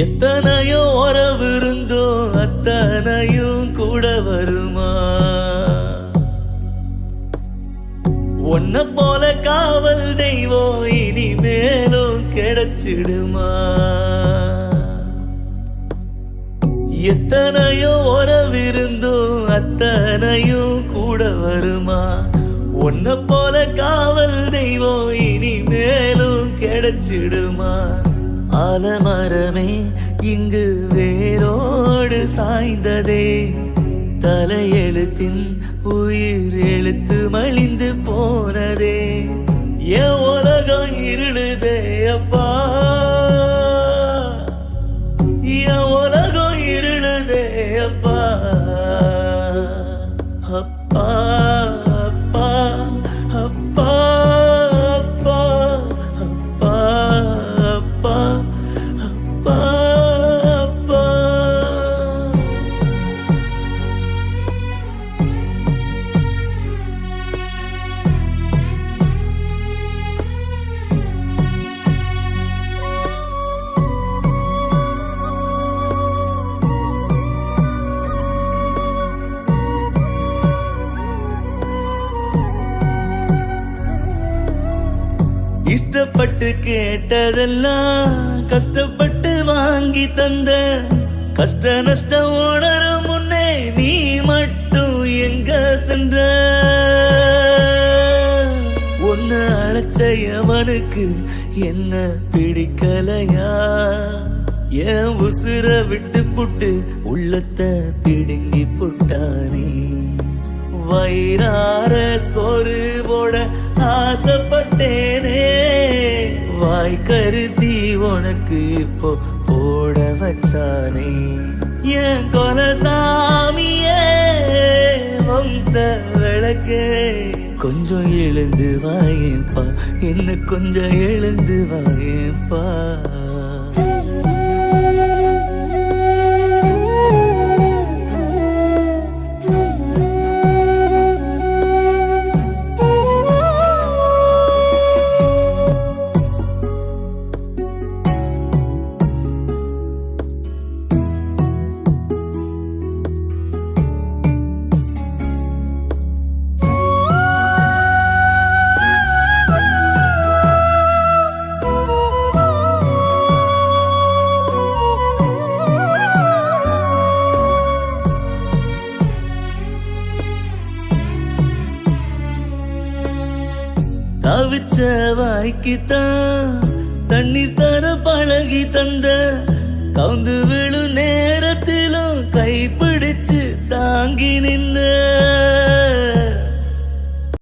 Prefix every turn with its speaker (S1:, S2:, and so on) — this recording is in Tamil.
S1: எத்தனையோ உறவு இருந்தோ அத்தனையும் கூட வருமா? உன்ன போல காவல் தெய்வம் இனிமேலும் கிடைச்சிடுமா? எத்தனையோ உறவு இருந்தோ அத்தனையும் கூட வருமா? உன்ன போல காவல் தெய்வம் இனிமேலும் கிடைச்சிடுமா? ஆலமரமே இங்கு வேரோடு சாய்ந்ததே, தலையெழுத்தின் உயிர் எழுத்து மலிந்து போனதே. என் உலகம் இருளுதே அப்பா, என் உலகம் இருளுதே அப்பா. அப்பா அப்பா அப்பா அப்பா அப்பா அப்பா அப்பா அப்பா. இஷ்டப்பட்டு கேட்டதெல்லாம் கஷ்டப்பட்டு வாங்கி தந்த, கஷ்ட நஷ்டம் உணரும் முன்னே நீ மட்டும் எங்க சென்ற? ஒன்னு அழைச்சவனுக்கு என்ன பிடிக்கலையா? என் உசுர விட்டு புட்டு உள்ளத்தை பிடுங்கி புட்டானே. வயிறார சோறு போட ஆசைப்பட்டேனே, வாய்க்கரிசி உனக்கு இப்போ போட வச்சானே. என் கொலசாமியே வம்ச விளக்கே, கொஞ்சம் எழுந்து வாயேப்பா, என்ன கொஞ்சம் எழுந்து வாயேப்பா. தவிச்ச வாய்க்குத்தான் தண்ணீர் தர பழகி தந்த, கவுந்து விழு நேரத்திலும் கைப்பிடிச்சு தாங்கி நின்ன.